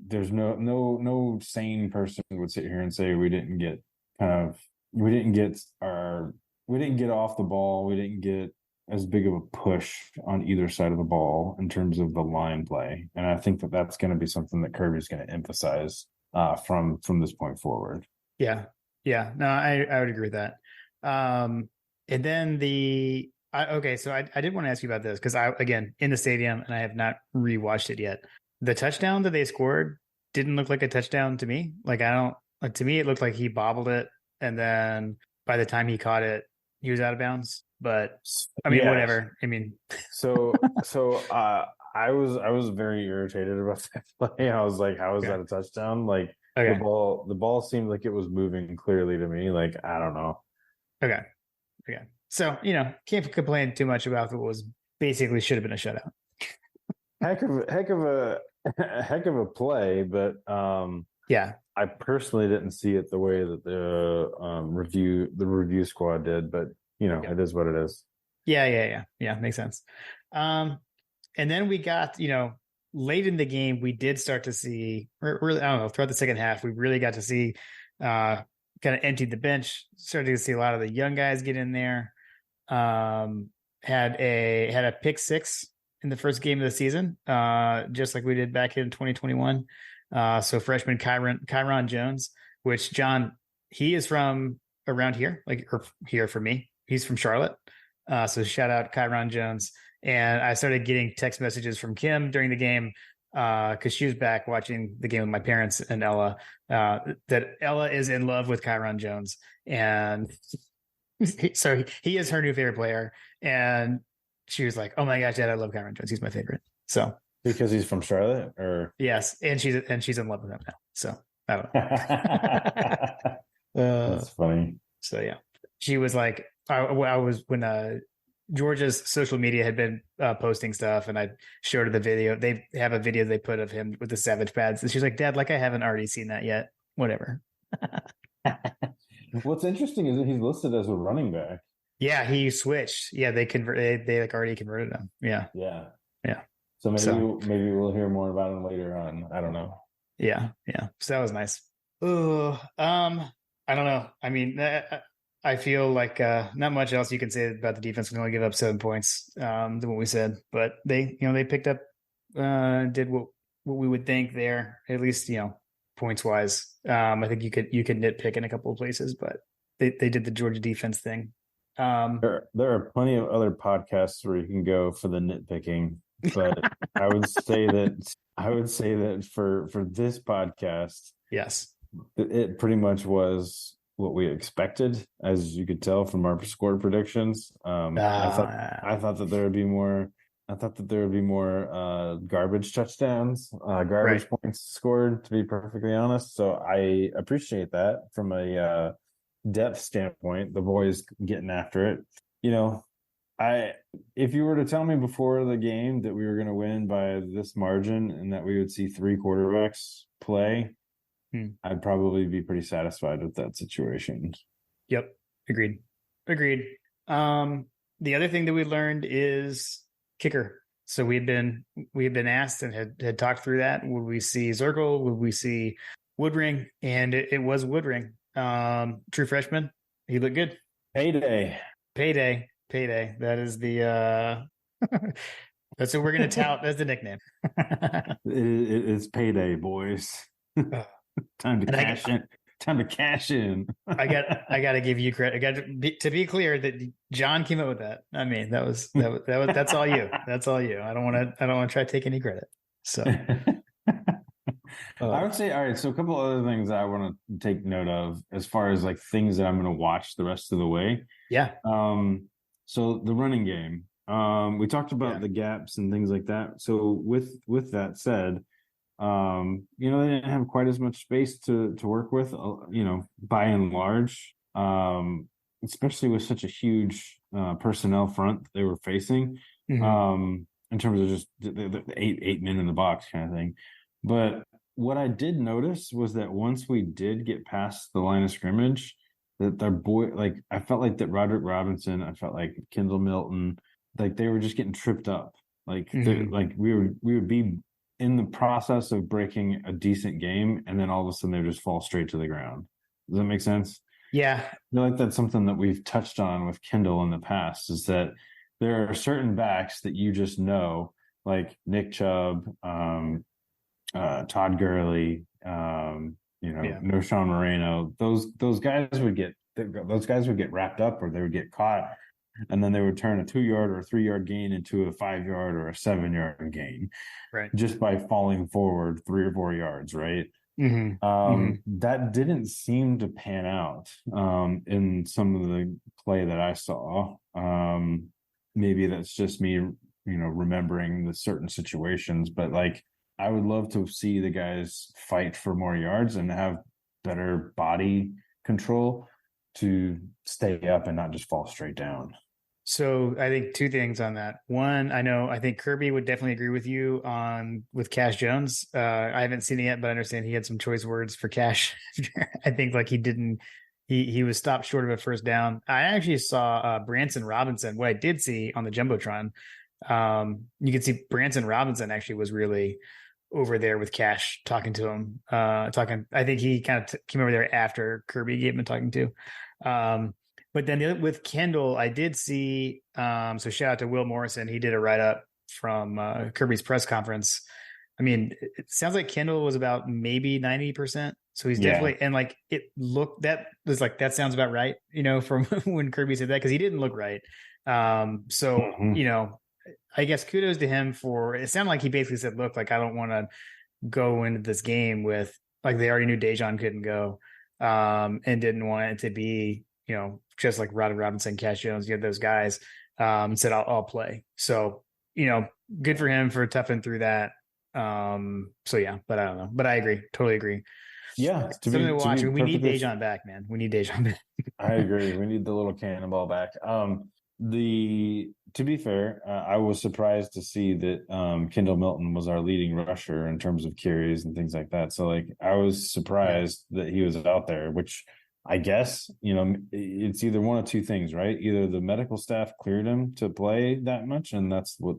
S1: there's no sane person would sit here and say we didn't get we didn't get off the ball. We didn't get as big of a push on either side of the ball in terms of the line play. And I think that that's going to be something that Kirby's going to emphasize from this point forward.
S2: Yeah. Yeah, no, I would agree with that. And then so I did want to ask you about this because again, in the stadium and I have not rewatched it yet. The touchdown that they scored didn't look like a touchdown to me. To me, it looked like he bobbled it. And then by the time he caught it, he was out of bounds. But I mean, whatever. I mean,
S1: so I was very irritated about that play. I was like, how is that a touchdown? Like
S2: okay.
S1: the ball seemed like it was moving clearly to me. Like, I don't know.
S2: Okay. So, can't complain too much about what was basically should have been a shutout.
S1: Heck of a play, but
S2: yeah.
S1: I personally didn't see it the way that the review squad did, but it is what it is.
S2: Yeah. Makes sense. And then we got, late in the game, we did start to see, really, I don't know, throughout the second half, we really got to see, kind of emptied the bench, started to see a lot of the young guys get in there. Had a pick six in the first game of the season, just like we did back in 2021. So freshman Kyron Jones, which John, he is from around here, or here for me. He's from Charlotte. So shout out Kyron Jones. And I started getting text messages from Kim during the game because she was back watching the game with my parents and Ella, that Ella is in love with Kyron Jones. And so he is her new favorite player. And she was like, oh my gosh, Dad, I love Kyron Jones. He's my favorite. So
S1: because he's from Charlotte, or
S2: yes. And she's in love with him now. So I don't
S1: know. That's funny.
S2: So yeah, she was like, I was when Georgia's social media had been posting stuff, and I showed her the video. They have a video they put of him with the Savage pads, and she's like, "Dad, like I haven't already seen that yet. Whatever."
S1: What's interesting is that he's listed as a running back.
S2: Yeah, he switched. Yeah, they like already converted him. Yeah.
S1: So maybe we'll hear more about him later on. I don't know.
S2: Yeah. So that was nice. Oh, I don't know. I mean, I feel like not much else you can say about the defense. We only give up 7 points than what we said, but they picked up, did what we would think there, at least points wise. I think you could nitpick in a couple of places, but they did the Georgia defense thing.
S1: There are plenty of other podcasts where you can go for the nitpicking, but I would say that for this podcast,
S2: yes,
S1: it pretty much was what we expected, as you could tell from our score predictions. I thought that there would be more. I thought that there would be more garbage touchdowns, points scored. To be perfectly honest, so I appreciate that from a depth standpoint, the boys getting after it. You know, if you were to tell me before the game that we were going to win by this margin and that we would see 3 quarterbacks play, I'd probably be pretty satisfied with that situation.
S2: Yep. Agreed. The other thing that we learned is kicker. So we had been asked and had talked through that. Would we see Zirkle? Would we see Woodring? And it was Woodring. True freshman. He looked good.
S1: Payday.
S2: That is the that's what we're gonna tout. That's the nickname.
S1: It's payday, boys. Time to cash in.
S2: I got to give you credit. To be clear that John came up with that. I mean, that's all you. That's all you. I don't want to try to take any credit. So
S1: I would say, all right. So a couple other things that I want to take note of as far as like things that I'm going to watch the rest of the way.
S2: Yeah.
S1: So the running game. We talked about the gaps and things like that. So with that said, they didn't have quite as much space to work with, by and large, especially with such a huge personnel front they were facing, in terms of just the eight men in the box kind of thing. But what I did notice was that once we did get past the line of scrimmage, that their boy, like I felt like that Roderick Robinson, I felt like Kendall Milton, like they were just getting tripped up. Like like we would be in the process of breaking a decent game, and then all of a sudden they just fall straight to the ground. Does that make sense?
S2: Yeah.
S1: I feel like that's something that we've touched on with Kendall in the past, is that there are certain backs that you just know, like Nick Chubb, Todd Gurley, Noshawn Moreno. Those guys would get wrapped up, or they would get caught, and then they would turn a 2-yard or a 3-yard gain into a 5-yard or a 7-yard gain,
S2: right?
S1: Just by falling forward 3 or 4 yards, right? That didn't seem to pan out in some of the play that I saw. Maybe that's just me, remembering the certain situations, but like I would love to see the guys fight for more yards and have better body control to stay up and not just fall straight down.
S2: So I think 2 things on that. One, I think Kirby would definitely agree with you with Cash Jones. I haven't seen it yet, but I understand he had some choice words for Cash. I think like he was stopped short of a first down. I actually saw Branson Robinson. What I did see on the Jumbotron, you could see Branson Robinson actually was really over there with Cash, talking to him, I think he kind of came over there after Kirby gave him a talking to. But then with Kendall, I did see, so shout out to Will Morrison. He did a write-up from Kirby's press conference. I mean, it sounds like Kendall was about maybe 90%. So he's definitely, and like it looked, that was like, that sounds about right, from when Kirby said that, because he didn't look right. I guess kudos to him for, it sounded like he basically said, look, like I don't want to go into this game with, like they already knew Dejon couldn't go, and didn't want it to be, just like Roderick Robinson, Cash Jones, those guys, said I'll play. So, good for him for toughing through that. But I don't know, but I agree. Totally agree.
S1: Yeah.
S2: Something to watch. We need Dejon back, man. We need Dejon back.
S1: I agree. We need the little cannonball back. To be fair, I was surprised to see that Kendall Milton was our leading rusher in terms of carries and things like that. So like I was surprised that he was out there, which I guess, it's either one of 2 things, right? Either the medical staff cleared him to play that much, and that's what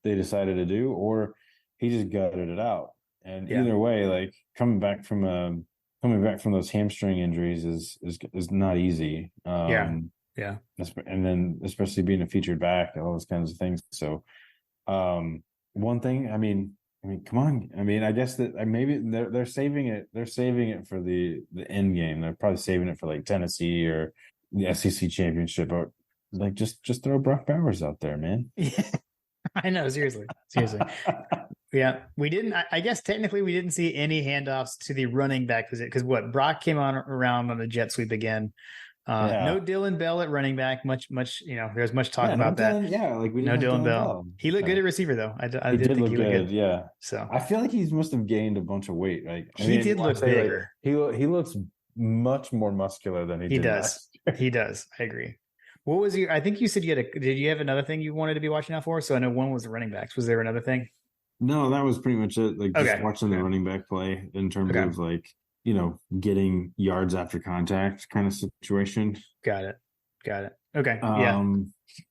S1: they decided to do, or he just gutted it out. And either way, like coming back from those hamstring injuries is not easy. Yeah. And then especially being a featured back, all those kinds of things. So one thing, I mean, come on. I mean, I guess that maybe they're saving it. They're saving it for the end game. They're probably saving it for like Tennessee or the SEC championship, or like just throw Brock Bowers out there, man.
S2: Yeah, I know. Seriously. Yeah, we didn't. I guess technically we didn't see any handoffs to the running back because Brock came around on a jet sweep again. No Dylan Bell at running back. Much. There's much talk about that.
S1: Like we
S2: didn't. No Dylan Bell. He looked good at receiver though. I did think he looked good.
S1: Yeah.
S2: So
S1: I feel like he must have gained a bunch of weight. Like
S2: he did look bigger.
S1: Like, he looks much more muscular than he
S2: He
S1: did
S2: does.
S1: last year.
S2: He does. I agree. What was your? I think you said did you have another thing you wanted to be watching out for? So I know one was the running backs. Was there another thing?
S1: No, that was pretty much it. Like just
S2: Okay.
S1: watching the
S2: Okay.
S1: running back play in terms
S2: Okay.
S1: of like, getting yards after contact kind of situation.
S2: Got it. Got it. Okay. Yeah.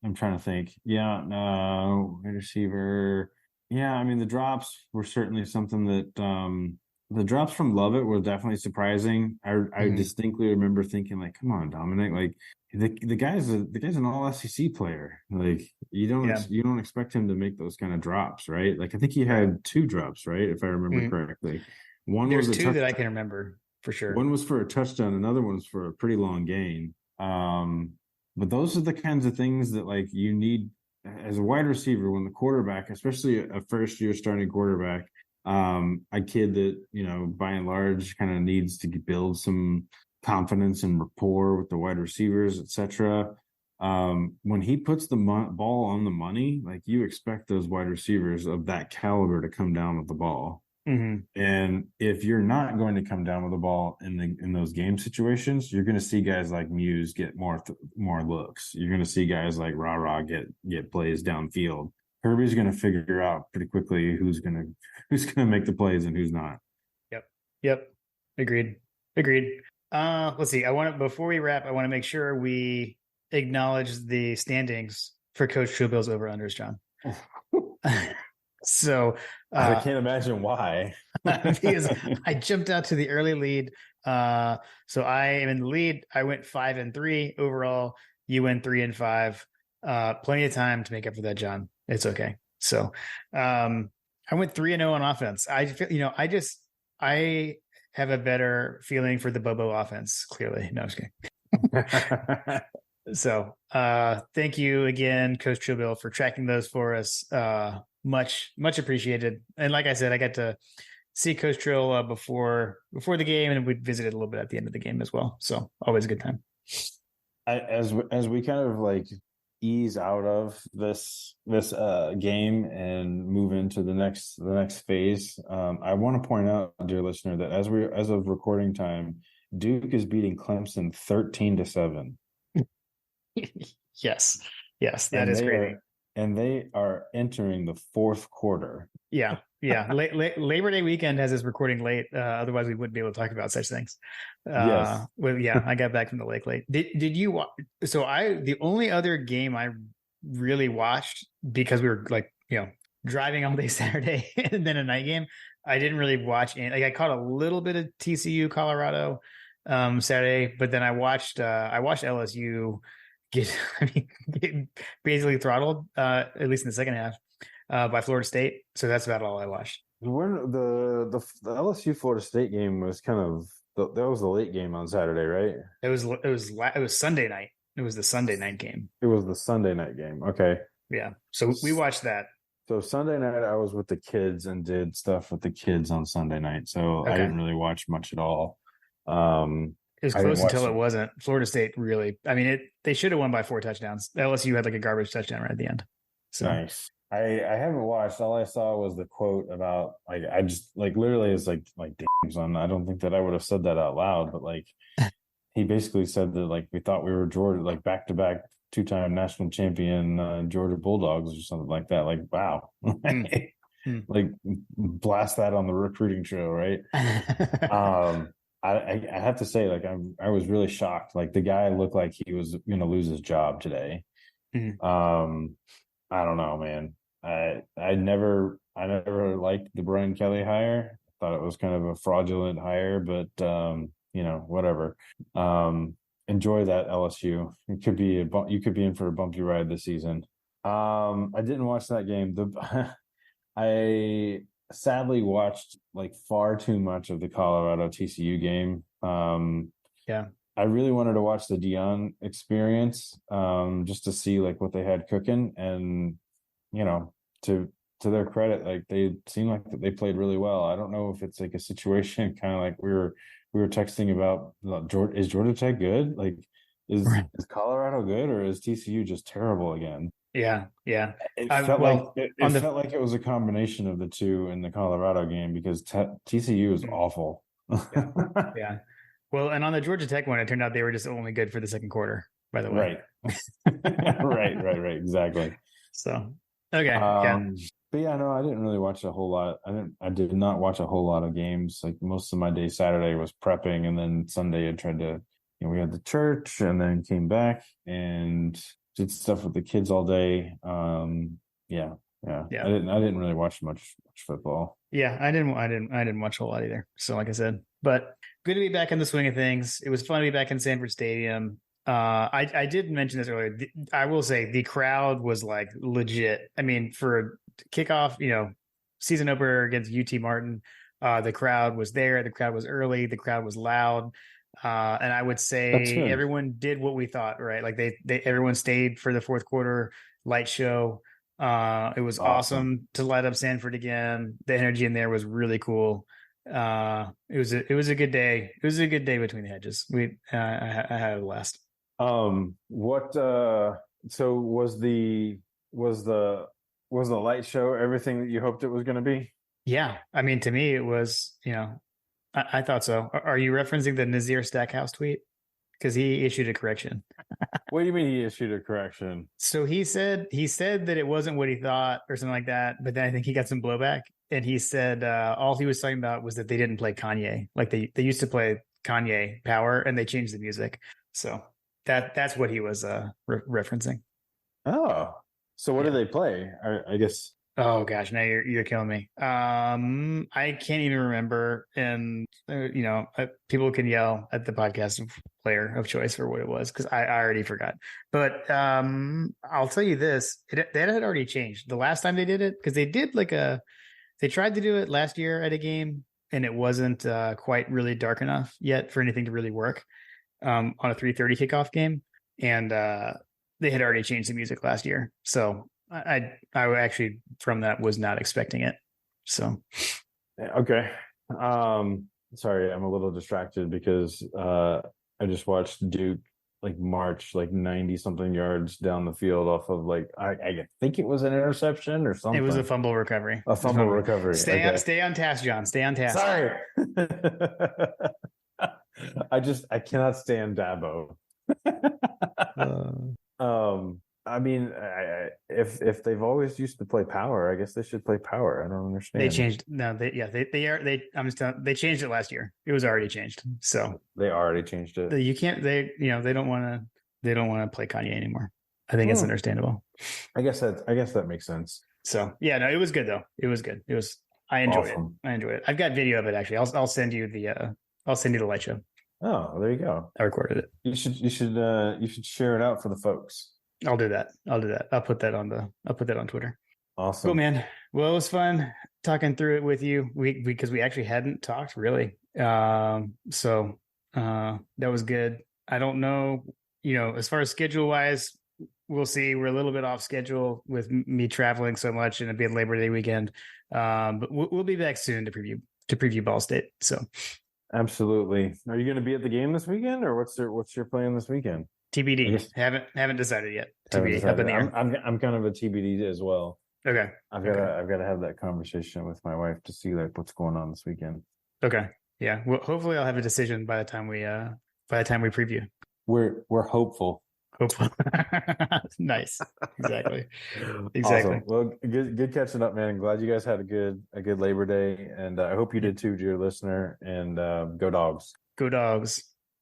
S1: I'm trying to think. Yeah, no, wide receiver. Yeah, I mean the drops were certainly something that the drops from Lovett were definitely surprising. I
S2: Mhm.
S1: distinctly remember thinking like, come on, Dominic, like the guy's an all SEC player. Like
S2: Yeah.
S1: you don't expect him to make those kind of drops, right? Like I think he
S2: Right.
S1: had two drops, right? If I remember
S2: Mhm.
S1: correctly. One was
S2: There's
S1: a
S2: two
S1: touch
S2: that I can remember for sure.
S1: one was for a touchdown, another one's for a pretty long gain. But those are the kinds of things that like you need as a wide receiver when the quarterback, especially a first year starting quarterback, a kid that, by and large kind of needs to build some confidence and rapport with the wide receivers, etc. When he puts the ball on the money, like you expect those wide receivers of that caliber to come down with the ball.
S2: Hmm.
S1: And if you're not going to come down with the ball in those game situations, you're going to see guys like Muse get more looks. You're going to see guys like Rah get plays downfield. Kirby's going to figure out pretty quickly who's gonna make the plays and who's not.
S2: Yep. Yep. Agreed. Agreed. Let's see. Before we wrap, I want to make sure we acknowledge the standings for Coach Truebill's over unders, John. So
S1: I can't imagine why.
S2: because I jumped out to the early lead. So I am in the lead. I went 5-3 overall. You went 3-5. Plenty of time to make up for that, John. It's okay. So I went 3-0 on offense. I feel, I have a better feeling for the Bobo offense, clearly. No, I'm just kidding. So thank you again, Coach Truebill, for tracking those for us. Much appreciated. And like I said, I got to see Coach Trill before the game, and we visited a little bit at the end of the game as well. So always a good time.
S1: As we kind of like ease out of this game and move into the next phase, I want to point out, dear listener, that as of recording time, Duke is beating Clemson 13-7.
S2: Yes, that is crazy.
S1: And they are entering the fourth quarter.
S2: Yeah. Labor Day weekend has us recording late. Otherwise, we wouldn't be able to talk about such things.
S1: Yes.
S2: Well, yeah, I got back from the lake late. Did you? So the only other game I really watched, because we were like, driving all day Saturday and then a night game, I didn't really watch any. Like I caught a little bit of TCU Colorado Saturday, but then I watched LSU get basically throttled, at least in the second half, by Florida State. So that's about all I watched.
S1: The LSU Florida State game was kind of that was the late game on Saturday, right?
S2: It was Sunday night. It was the Sunday night game.
S1: It was the Sunday night game. Okay.
S2: Yeah. So we watched that.
S1: So Sunday night I was with the kids and did stuff with the kids on Sunday night. So
S2: Okay.
S1: I didn't really watch much at all.
S2: It was close until it wasn't. Florida State really, I mean, they should have won by 4 touchdowns. LSU had like a garbage touchdown right at the end. So
S1: nice. I haven't watched. All I saw was the quote about like I just like literally is like damn son. I don't think that I would have said that out loud, but like he basically said that like we thought we were Georgia, like back-to-back 2-time national champion Georgia Bulldogs or something like that. Like wow. Like blast that on the recruiting show, right? I have to say, like I was really shocked. Like the guy looked like he was going to lose his job today. I don't know, man. I never liked the Brian Kelly hire. I thought it was kind of a fraudulent hire, but whatever. Enjoy that LSU. It could be you could be in for a bumpy ride this season. I didn't watch that game. I sadly watched like far too much of the Colorado TCU game.
S2: Yeah.
S1: I really wanted to watch the Deion experience, just to see like what they had cooking, and to their credit, like they seemed like they played really well. I don't know if it's like a situation kind of like we were texting about, is Georgia Tech good? Like is Colorado good, or is TCU just terrible again?
S2: Yeah.
S1: It felt like it was a combination of the two in the Colorado game, because TCU is awful.
S2: Yeah. Well, and on the Georgia Tech one, it turned out they were just only good for the second quarter, by the way.
S1: Right. Right. Exactly.
S2: So, okay. Yeah.
S1: Um, but yeah, no, I didn't really watch a whole lot. I did not watch a whole lot of games. Like most of my day Saturday was prepping, and then Sunday I tried to, we had the church and then came back and did stuff with the kids all day. Yeah.
S2: Yeah.
S1: I didn't really watch much football.
S2: Yeah. I didn't watch a whole lot either. So, like I said, but good to be back in the swing of things. It was fun to be back in Sanford Stadium. I did mention this earlier. I will say the crowd was like legit. I mean, for a kickoff, season opener against UT Martin, the crowd was there. The crowd was early. The crowd was loud. And I would
S1: That's
S2: say
S1: good.
S2: everyone did what we thought, right? Like everyone stayed for the fourth quarter light show. It was awesome to light up Sanford again. The energy in there was really cool. It was a good day. It was a good day between the hedges. I had a blast.
S1: What so was the light show everything that you hoped it was going to be?
S2: Yeah, I mean, to me, it was. I thought so. Are you referencing the Nazir Stackhouse tweet? Because he issued a correction.
S1: What do you mean he issued a correction?
S2: So he said that it wasn't what he thought or something like that. But then I think he got some blowback, and he said all he was talking about was that they didn't play Kanye. Like they used to play Kanye Power, and they changed the music. So that's what he was referencing.
S1: Oh, so what
S2: Yeah.
S1: do they play? I guess.
S2: Oh gosh, now you're killing me. I can't even remember, and people can yell at the podcast player of choice for what it was because I already forgot. But I'll tell you this: that had already changed the last time they did it because they tried to do it last year at a game and it wasn't quite really dark enough yet for anything to really work on a 3:30 kickoff game, and they had already changed the music last year, so. I actually from that was not expecting it. So
S1: Okay. Sorry, I'm a little distracted because I just watched Duke like march like 90 something yards down the field off of like I think it was an interception or something.
S2: it was a fumble recovery.
S1: A fumble recovery.
S2: Stay on task, John. Stay on task.
S1: Sorry. I cannot stand Dabo. I mean, if they've always used to play power, I guess they should play power. I don't understand.
S2: They changed. No, they changed it last year. It was already changed. So
S1: they already changed it.
S2: You can't. They don't want to play Kanye anymore. I think it's understandable.
S1: I guess that makes sense.
S2: So yeah, no, it was good though. It was good. It was. I enjoyed it. I enjoyed it. I've got video of it actually. I'll send you the light show.
S1: Oh, there you go.
S2: I recorded it.
S1: You should share it out for the folks.
S2: I'll do that. I'll put that on Twitter.
S1: Awesome.
S2: Cool, man. Well, it was fun talking through it with you. Because we actually hadn't talked really. So that was good. I don't know, as far as schedule wise, we'll see. We're a little bit off schedule with me traveling so much and it being Labor Day weekend. But we'll be back soon to preview Ball State. So
S1: absolutely. Are you going to be at the game this weekend, or what's your plan this weekend?
S2: TBD. Haven't decided yet. TBD. Up in the air.
S1: I'm kind of a TBD as well.
S2: Okay.
S1: I've got to have that conversation with my wife to see like what's going on this weekend.
S2: Okay. Yeah. Well, hopefully I'll have a decision by the time we preview.
S1: We're hopeful.
S2: Hopeful. Nice. Exactly.
S1: Awesome. Well, good catching up, man. Glad you guys had a good Labor Day, and I hope you did too, dear listener. And go Dogs.
S2: Go Dogs.